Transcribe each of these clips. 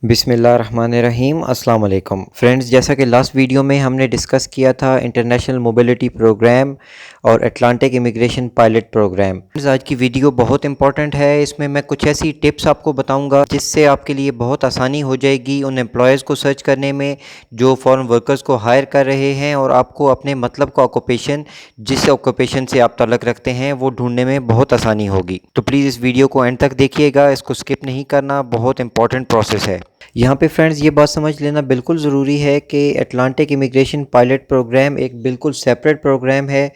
बिस्मिल्लाहिर्रहमानिर्रहीम अस्सलाम वालेकुम फ्रेंड्स। जैसा कि लास्ट वीडियो में हमने डिस्कस किया था इंटरनेशनल मोबिलिटी प्रोग्राम और अटलांटिक इमिग्रेशन पायलट प्रोग्राम। आज की वीडियो बहुत इंपॉर्टेंट है। इसमें मैं कुछ ऐसी टिप्स आपको बताऊंगा जिससे आपके लिए बहुत आसानी हो जाएगी उन एम्प्लॉयज़ को सर्च करने में जो फॉरेन वर्कर्स को हायर कर रहे हैं, और आपको अपने मतलब का ऑक्यूपेशन, जिस ऑक्यूपेशन से आप ताल्लुक़ रखते हैं, वो ढूंढने में बहुत आसानी होगी। तो प्लीज़ इस वीडियो को एंड तक देखिएगा, इसको स्किप नहीं करना, बहुत इंपॉर्टेंट प्रोसेस है। यहाँ पे फ्रेंड्स ये बात समझ लेना बिल्कुल ज़रूरी है कि अटलांटिक इमिग्रेशन पायलट प्रोग्राम एक बिल्कुल सेपरेट प्रोग्राम है।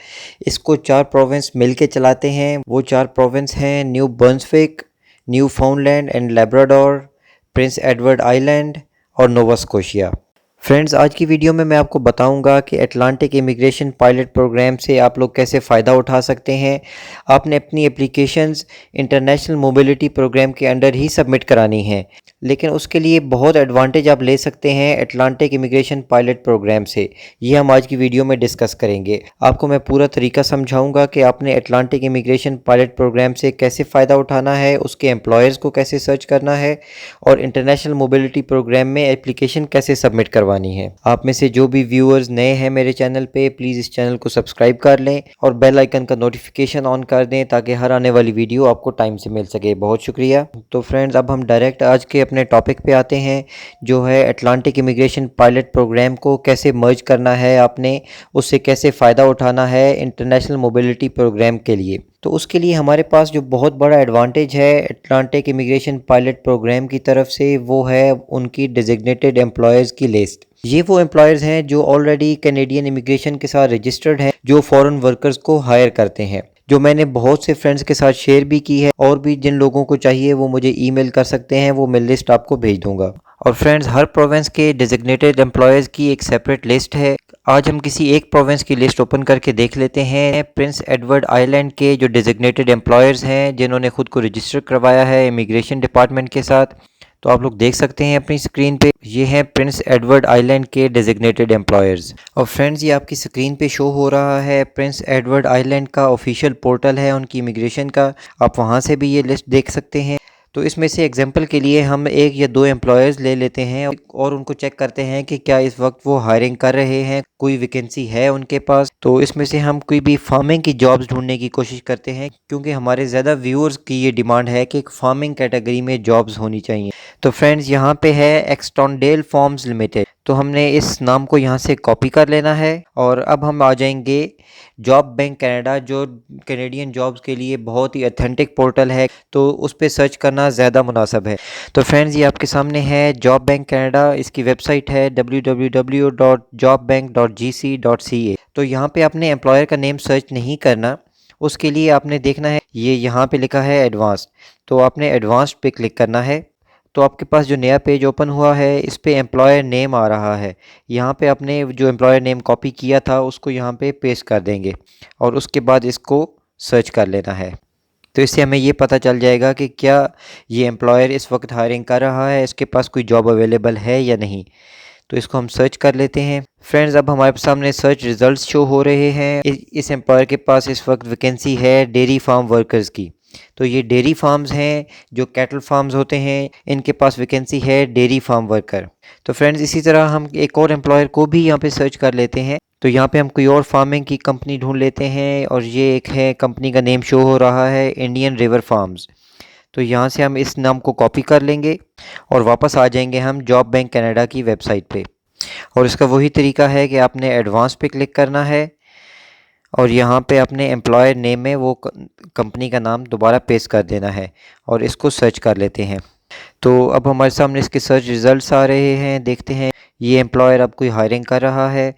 इसको 4 प्रोविंस मिल के चलाते हैं। वो 4 प्रोविंस हैं new Brunswick, new फाउंडलैंड and Labrador, Prince Edward island और नोवा स्कोशिया। फ्रेंड्स, आज की वीडियो में मैं आपको बताऊंगा कि अटलांटिक इमिग्रेशन पायलट प्रोग्राम से आप लोग कैसे फ़ायदा उठा सकते हैं। आपने अपनी एप्लीकेशंस इंटरनेशनल मोबिलिटी प्रोग्राम के अंडर ही सबमिट करानी है, लेकिन उसके लिए बहुत एडवांटेज आप ले सकते हैं अटलांटिक इमिग्रेशन पायलट प्रोग्राम से। ये हम आज की वीडियो में डिस्कस करेंगे। आपको मैं पूरा तरीका समझाऊंगा कि आपने अटलांटिक इमिग्रेशन पायलट प्रोग्राम से कैसे फ़ायदा उठाना है, उसके एम्प्लॉयर्स को कैसे सर्च करना है, और इंटरनेशनल मोबिलिटी प्रोग्राम में एप्लीकेशन कैसे सबमिट करवानी है। आप में से जो भी व्यूअर्स नए हैं मेरे चैनल पे, प्लीज़ इस चैनल को सब्सक्राइब कर लें और बेल आइकन का नोटिफिकेशन ऑन कर दें ताकि हर आने वाली वीडियो आपको टाइम से मिल सके। बहुत शुक्रिया। तो फ्रेंड्स, अब हम डायरेक्ट आज के अपने टॉपिक पे आते हैं, जो है अटलांटिक इमिग्रेशन पायलट प्रोग्राम को कैसे मर्ज करना है आपने, उससे कैसे फ़ायदा उठाना है इंटरनेशनल मोबिलिटी प्रोग्राम के लिए। तो उसके लिए हमारे पास जो बहुत बड़ा एडवांटेज है अटलांटिक इमिग्रेशन पायलट प्रोग्राम की तरफ से, वो है उनकी डेजिग्नेटेड एम्प्लॉयर्स की लिस्ट। ये वो एम्प्लॉयर्स हैं जो ऑलरेडी कैनेडियन इमिग्रेशन के साथ रजिस्टर्ड हैं, जो फॉरेन वर्कर्स को हायर करते हैं, जो मैंने बहुत से फ्रेंड्स के साथ शेयर भी की है। और भी जिन लोगों को चाहिए वो मुझे ईमेल कर सकते हैं, वो मैं लिस्ट आपको भेज दूंगा। और फ्रेंड्स, हर प्रोविंस के डेजिग्नेटेड एम्प्लॉयर्स की एक सेपरेट लिस्ट है। आज हम किसी एक प्रोविंस की लिस्ट ओपन करके देख लेते हैं। प्रिंस एडवर्ड आइलैंड के जो डेजिग्नेटेड एम्प्लॉयर्स हैं, जिन्होंने खुद को रजिस्टर करवाया है इमिग्रेशन डिपार्टमेंट के साथ, तो आप लोग देख सकते हैं अपनी स्क्रीन पे। ये हैं प्रिंस एडवर्ड आइलैंड के डेजिग्नेटेड एम्प्लॉयर्स। और फ्रेंड्स, ये आपकी स्क्रीन पे शो हो रहा है प्रिंस एडवर्ड आइलैंड का ऑफिशियल पोर्टल है उनकी इमिग्रेशन का। आप वहाँ से भी ये लिस्ट देख सकते हैं। तो इसमें से एग्जांपल के लिए हम 1 या 2 एम्प्लॉयर्स ले लेते हैं और उनको चेक करते हैं कि क्या इस वक्त वो हायरिंग कर रहे हैं, कोई वैकेंसी है उनके पास। तो इसमें से हम कोई भी फार्मिंग की जॉब्स ढूंढने की कोशिश करते हैं, क्योंकि हमारे ज़्यादा व्यूअर्स की ये डिमांड है कि फार्मिंग कैटेगरी में जॉब्स होनी चाहिए। तो फ्रेंड्स, यहाँ पे है एक्सटोनडेल फार्म्स लिमिटेड। तो हमने इस नाम को यहाँ से कॉपी कर लेना है। और अब हम आ जाएंगे जॉब बैंक कनाडा, जो कैनेडियन जॉब्स के लिए बहुत ही ऑथेंटिक पोर्टल है, तो उस पर सर्च करना ज़्यादा मुनासिब है। तो फ्रेंड्स, ये आपके सामने है जॉब बैंक कनाडा। इसकी वेबसाइट है www.jobbbank.gc.ca। तो यहाँ पे आपने एम्प्लॉयर का नेम सर्च नहीं करना, उसके लिए आपने देखना है ये यहाँ पे लिखा है एडवांस। तो आपने एडवांस पे क्लिक करना है। तो आपके पास जो नया पेज ओपन हुआ है, इस पे एम्प्लॉयर नेम आ रहा है। यहाँ पे आपने जो एम्प्लॉयर नेम कॉपी किया था उसको यहाँ पे पेस्ट कर देंगे और उसके बाद इसको सर्च कर लेना है। तो इससे हमें ये पता चल जाएगा कि क्या ये एम्प्लॉयर इस वक्त हायरिंग कर रहा है, इसके पास कोई जॉब अवेलेबल है या नहीं। तो इसको हम सर्च कर लेते हैं। फ्रेंड्स, अब हमारे सामने सर्च रिजल्ट्स शो हो रहे हैं। इस एम्प्लॉयर के पास इस वक्त वैकेंसी है डेयरी फार्म वर्कर्स की। तो ये डेयरी फार्म्स हैं, जो कैटल फार्म्स होते हैं, इनके पास वैकेंसी है डेयरी फार्म वर्कर। तो फ्रेंड्स, इसी तरह हम एक और एम्प्लॉयर को भी यहाँ पे सर्च कर लेते हैं। तो यहाँ पे हम कोई और फार्मिंग की कंपनी ढूंढ लेते हैं, और ये एक है, कंपनी का नेम शो हो रहा है इंडियन रिवर फार्म्स। तो यहाँ से हम इस नाम को कॉपी कर लेंगे और वापस आ जाएंगे हम जॉब बैंक कनाडा की वेबसाइट पे। और इसका वही तरीका है कि आपने एडवांस पे क्लिक करना है और यहाँ पे अपने एम्प्लॉयर नेम में वो कंपनी का नाम दोबारा पेस्ट कर देना है और इसको सर्च कर लेते हैं। तो अब हमारे सामने इसके सर्च रिज़ल्ट्स आ रहे हैं। देखते हैं ये एम्प्लॉयर अब कोई हायरिंग कर रहा है।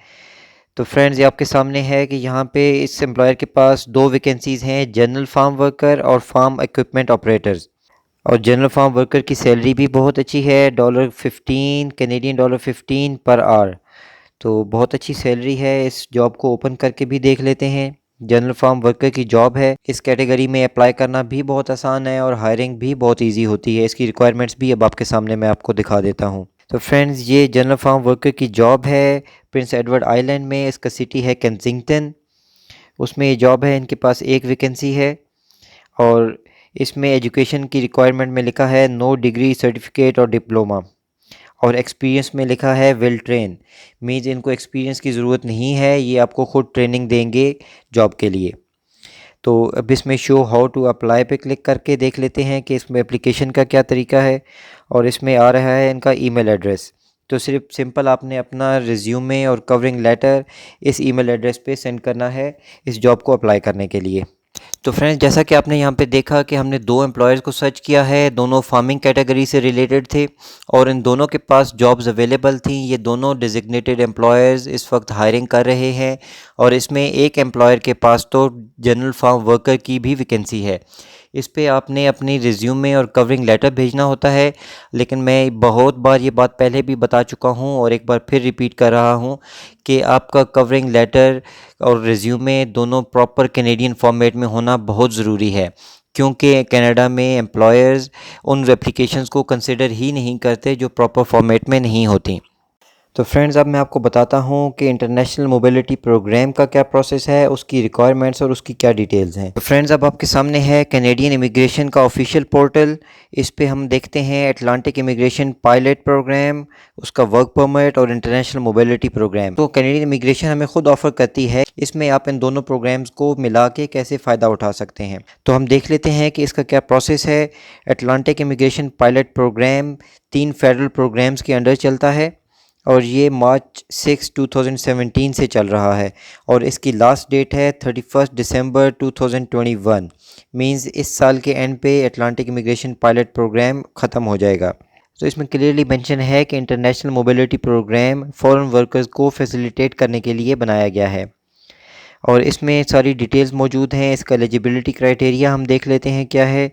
तो फ्रेंड्स, ये आपके सामने है कि यहाँ पे इस एम्प्लॉयर के पास 2 वैकेंसीज़ हैं, जनरल फार्म वर्कर और फार्म इक्विपमेंट ऑपरेटर्स। और जनरल फार्म वर्कर की सैलरी भी बहुत अच्छी है, $15 कैनेडियन डॉलर 15 पर आवर। तो बहुत अच्छी सैलरी है। इस जॉब को ओपन करके भी देख लेते हैं। जनरल फार्म वर्कर की जॉब है। इस कैटेगरी में अप्लाई करना भी बहुत आसान है और हायरिंग भी बहुत इजी होती है। इसकी रिक्वायरमेंट्स भी अब आपके सामने मैं आपको दिखा देता हूँ। तो फ्रेंड्स, ये जनरल फार्म वर्कर की जॉब है प्रिंस एडवर्ड आइलैंड में। इसका सिटी है केंसिंगटन। उसमें ये जॉब है, इनके पास एक वैकेंसी है। और इसमें एजुकेशन की रिक्वायरमेंट में लिखा है नो डिग्री, सर्टिफिकेट और डिप्लोमा। और एक्सपीरियंस में लिखा है विल ट्रेन, मीन्स इनको एक्सपीरियंस की ज़रूरत नहीं है, ये आपको खुद ट्रेनिंग देंगे जॉब के लिए। तो अब इसमें शो हाउ टू अप्लाई पे क्लिक करके देख लेते हैं कि इसमें एप्लीकेशन का क्या तरीका है। और इसमें आ रहा है इनका ईमेल एड्रेस। तो सिर्फ सिंपल आपने अपना रिज्यूमे और कवरिंग लेटर इस ईमेल एड्रेस पे सेंड करना है इस जॉब को अप्लाई करने के लिए। तो फ्रेंड्स, जैसा कि आपने यहाँ पे देखा कि हमने दो एम्प्लॉयर्स को सर्च किया है, दोनों फार्मिंग कैटेगरी से रिलेटेड थे और इन दोनों के पास जॉब्स अवेलेबल थी। ये दोनों डिजिग्नेटेड एम्प्लॉयर्स इस वक्त हायरिंग कर रहे हैं और इसमें एक एम्प्लॉयर के पास तो जनरल फार्म वर्कर की भी वैकेंसी है। इस पे आपने अपनी रिज्यूमे और कवरिंग लेटर भेजना होता है, लेकिन मैं बहुत बार ये बात पहले भी बता चुका हूँ और एक बार फिर रिपीट कर रहा हूँ कि आपका कवरिंग लेटर और रिज्यूमे दोनों प्रॉपर कैनेडियन फॉर्मेट में होना बहुत ज़रूरी है, क्योंकि कनाडा में एम्प्लॉयर्स उन एप्लीकेशंस को कंसिडर ही नहीं करते जो प्रॉपर फॉर्मेट में नहीं होती। तो फ्रेंड्स, अब मैं आपको बताता हूँ कि इंटरनेशनल मोबिलिटी प्रोग्राम का क्या प्रोसेस है, उसकी रिक्वायरमेंट्स और उसकी क्या डिटेल्स हैं। तो फ्रेंड्स, अब आपके सामने है कैनेडियन इमिग्रेशन का ऑफिशियल पोर्टल। इस पे हम देखते हैं अटलांटिक इमिग्रेशन पायलट प्रोग्राम, उसका वर्क परमिट और इंटरनेशनल मोबिलिटी प्रोग्राम। तो कैनेडियन इमिग्रेशन हमें खुद ऑफर करती है, इसमें आप इन दोनों प्रोग्राम्स को मिला के कैसे फ़ायदा उठा सकते हैं। तो हम देख लेते हैं कि इसका क्या प्रोसेस है। Atlantic immigration pilot program 3 federal programs के अंडर चलता है और ये मार्च 6, 2017 से चल रहा है और इसकी लास्ट डेट है 31 दिसंबर 2021। मींस इस साल के एंड पे अटलांटिक इमिग्रेशन पायलट प्रोग्राम ख़त्म हो जाएगा। तो इसमें क्लियरली मेंशन है कि international mobility program foreign workers को फैसिलिटेट करने के लिए बनाया गया है और इसमें सारी डिटेल्स मौजूद हैं। इसका एलिजिबिलिटी क्राइटेरिया हम देख लेते हैं क्या है।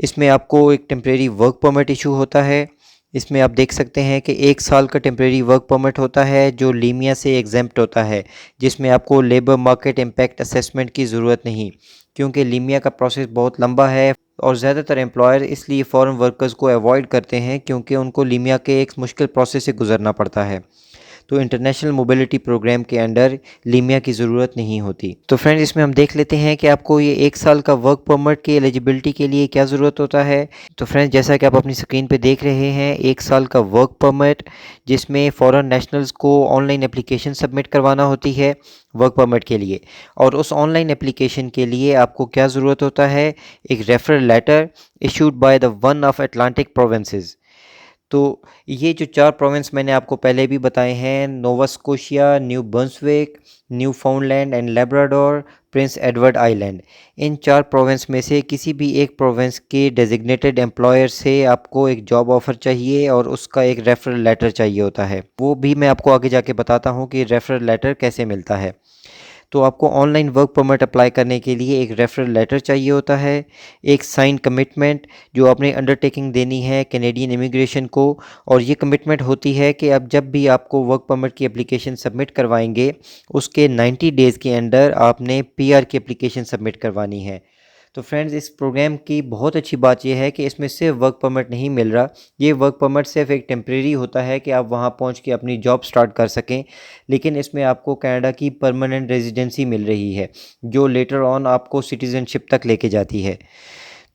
इसमें आपको एक टेम्प्रेरी वर्क परमिट इशू होता है। इसमें आप देख सकते हैं कि 1 साल का टेम्प्रेरी वर्क परमिट होता है जो लीमिया से एग्जेम्प्ट होता है, जिसमें आपको लेबर मार्केट इम्पैक्ट असेसमेंट की ज़रूरत नहीं, क्योंकि लीमिया का प्रोसेस बहुत लंबा है और ज़्यादातर एम्प्लॉयर इसलिए फॉरेन वर्कर्स को अवॉइड करते हैं क्योंकि उनको लीमिया के एक मुश्किल प्रोसेस से गुजरना पड़ता है। तो इंटरनेशनल मोबिलिटी प्रोग्राम के अंडर लीमिया की ज़रूरत नहीं होती। तो फ्रेंड्स, इसमें हम देख लेते हैं कि आपको ये 1 साल का वर्क परमिट की एलिजिबिलिटी के लिए क्या ज़रूरत होता है। तो फ्रेंड्स, जैसा कि आप अपनी स्क्रीन पे देख रहे हैं, 1 साल का वर्क परमिट जिसमें फॉरेन नेशनल्स को ऑनलाइन एप्लीकेशन सबमिट करवाना होती है वर्क परमिट के लिए। और उस ऑनलाइन एप्लीकेशन के लिए आपको क्या ज़रूरत होता है, एक referral letter issued by the one of Atlantic provinces. तो ये जो 4 प्रोविंस मैंने आपको पहले भी बताए हैं, Nova Scotia, new Brunswick, new फाउंडलैंड and Labrador, Prince Edward island, in 4 province में से किसी भी एक प्रोविंस के डेजिग्नेटेड एम्प्लॉयर से आपको एक जॉब ऑफ़र चाहिए और उसका एक रेफरल लेटर चाहिए होता है। वो भी मैं आपको आगे जाके बताता हूँ कि रेफरल लेटर कैसे मिलता है। तो आपको ऑनलाइन वर्क परमिट अप्लाई करने के लिए एक रेफरल लेटर चाहिए होता है, एक साइन कमिटमेंट जो आपने अंडरटेकिंग देनी है कैनेडियन इमिग्रेशन को। और ये कमिटमेंट होती है कि अब जब भी आपको वर्क परमिट की एप्लीकेशन सबमिट करवाएंगे उसके 90 डेज़ के अंदर आपने पीआर की एप्लीकेशन सबमिट करवानी है। तो फ्रेंड्स, इस प्रोग्राम की बहुत अच्छी बात यह है कि इसमें सिर्फ वर्क परमिट नहीं मिल रहा, ये वर्क परमिट सिर्फ एक टेम्प्रेरी होता है कि आप वहां पहुंच के अपनी जॉब स्टार्ट कर सकें, लेकिन इसमें आपको कनाडा की परमानेंट रेजिडेंसी मिल रही है जो लेटर ऑन आपको सिटीज़नशिप तक लेके जाती है।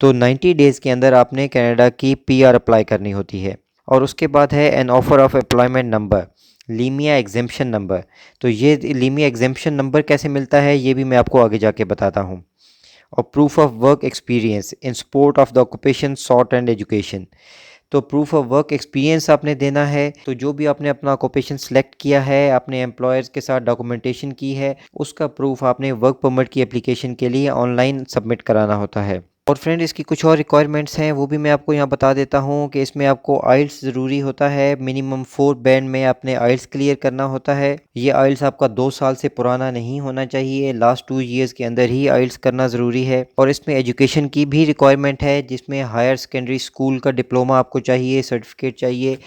तो 90 डेज़ के अंदर आपने कनाडा की पीआर अप्लाई करनी होती है। और उसके बाद है N offer of employment number, लीमिया exemption number. तो ये लीमिया एग्जेम्पशन नंबर कैसे मिलता है ये भी मैं आपको आगे जाके बताता हूँ। और proof of work experience in support of the occupation sort and education. तो प्रूफ ऑफ वर्क एक्सपीरियंस आपने देना है। तो जो भी आपने अपना ऑक्यूपेशन सेलेक्ट किया है, अपने एम्प्लॉयर्स के साथ डॉक्यूमेंटेशन की है, उसका प्रूफ आपने वर्क परमिट की एप्लीकेशन के लिए ऑनलाइन सबमिट कराना होता है। और फ्रेंड, इसकी कुछ और रिक्वायरमेंट्स हैं वो भी मैं आपको यहाँ बता देता हूँ कि इसमें आपको आइल्स ज़रूरी होता है। मिनिमम 4 बैंड में आपने आइल्स क्लियर करना होता है। ये आइल्स आपका 2 साल से पुराना नहीं होना चाहिए, लास्ट 2 ईयर्स के अंदर ही आइल्स करना ज़रूरी है। और इसमें एजुकेशन की भी रिक्वायरमेंट है, जिसमें हायर सेकेंडरी स्कूल का डिप्लोमा आपको चाहिए, सर्टिफिकेट चाहिए।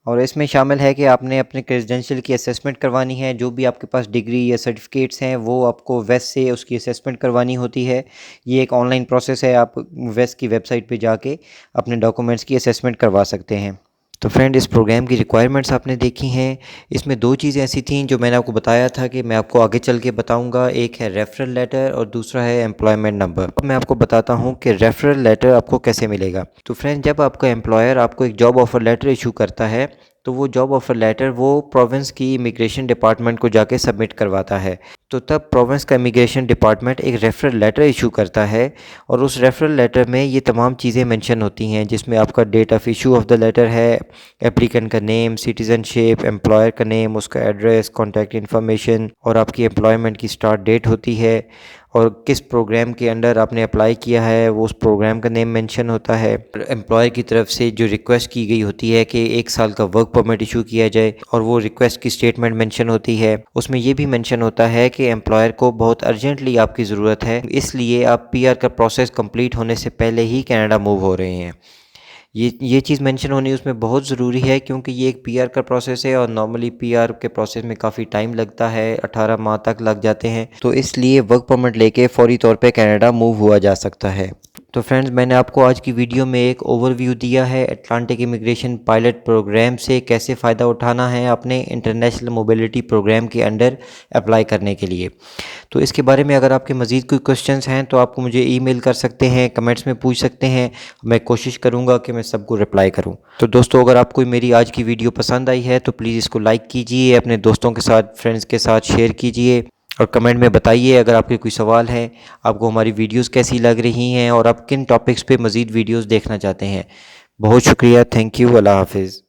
और इसमें शामिल है कि आपने अपने क्रेडेंशियल की असेसमेंट करवानी है। जो भी आपके पास डिग्री या सर्टिफिकेट्स हैं वो आपको वेस्ट से उसकी असेसमेंट करवानी होती है। ये एक ऑनलाइन प्रोसेस है, आप वेस्ट की वेबसाइट पे जाके अपने डॉक्यूमेंट्स की असेसमेंट करवा सकते हैं। तो फ्रेंड, इस प्रोग्राम की रिक्वायरमेंट्स आपने देखी हैं। इसमें 2 चीज़ें ऐसी थीं जो मैंने आपको बताया था कि मैं आपको आगे चल के बताऊंगा। एक है रेफरल लेटर और दूसरा है एम्प्लॉयमेंट नंबर। अब मैं आपको बताता हूं कि रेफरल लेटर आपको कैसे मिलेगा। तो फ्रेंड, जब आपका एम्प्लॉयर आपको एक जॉब ऑफ़र लेटर इशू करता है तो वो जॉब ऑफ़र लेटर वो प्रोविंस की इमिग्रेशन डिपार्टमेंट को जाके सबमिट करवाता है। तो तब प्रोविंस का इमिग्रेशन डिपार्टमेंट एक रेफरल लेटर इशू करता है और उस रेफरल लेटर में ये तमाम चीज़ें मेंशन होती हैं, जिसमें आपका date of issue of the letter है, एप्लीकेंट का नेम, सिटीज़नशिप, एम्प्लॉयर का नेम, उसका एड्रेस, कॉन्टैक्ट इन्फॉर्मेशन और आपकी एम्प्लॉयमेंट की स्टार्ट डेट होती है और किस प्रोग्राम के अंडर आपने अप्लाई किया है वो उस प्रोग्राम का नेम मेंशन होता है। एम्प्लॉयर की तरफ से जो रिक्वेस्ट की गई होती है कि 1 साल का वर्क परमिट इशू किया जाए और वो रिक्वेस्ट की स्टेटमेंट मेंशन होती है। उसमें ये भी मेंशन होता है कि एम्प्लॉयर को बहुत अर्जेंटली आपकी ज़रूरत है, इसलिए आप पीआर का प्रोसेस कंप्लीट होने से पहले ही कनाडा मूव हो रहे हैं। ये चीज़ मेंशन होनी उसमें बहुत ज़रूरी है, क्योंकि ये एक पीआर का प्रोसेस है और नॉर्मली पीआर के प्रोसेस में काफ़ी टाइम लगता है, 18 माह तक लग जाते हैं। तो इसलिए वर्क परमिट लेके फ़ौरी तौर पे कनाडा मूव हुआ जा सकता है। तो फ्रेंड्स, मैंने आपको आज की वीडियो में एक ओवरव्यू दिया है अटलांटिक इमिग्रेशन पायलट प्रोग्राम से कैसे फ़ायदा उठाना है अपने इंटरनेशनल मोबिलिटी प्रोग्राम के अंडर अप्लाई करने के लिए। तो इसके बारे में अगर आपके मज़ीद कोई क्वेश्चंस हैं तो आपको मुझे ईमेल कर सकते हैं, कमेंट्स में पूछ सकते हैं। मैं कोशिश करूँगा कि मैं सबको रिप्लाई करूँ। तो दोस्तों, अगर आपको मेरी आज की वीडियो पसंद आई है तो प्लीज़ इसको लाइक कीजिए, अपने दोस्तों के साथ, फ्रेंड्स के साथ शेयर कीजिए और कमेंट में बताइए अगर आपके कोई सवाल है, आपको हमारी वीडियोस कैसी लग रही हैं और आप किन टॉपिक्स पे मज़ीद वीडियोस देखना चाहते हैं। बहुत शुक्रिया, थैंक यू, अल्लाह हाफ़िज़।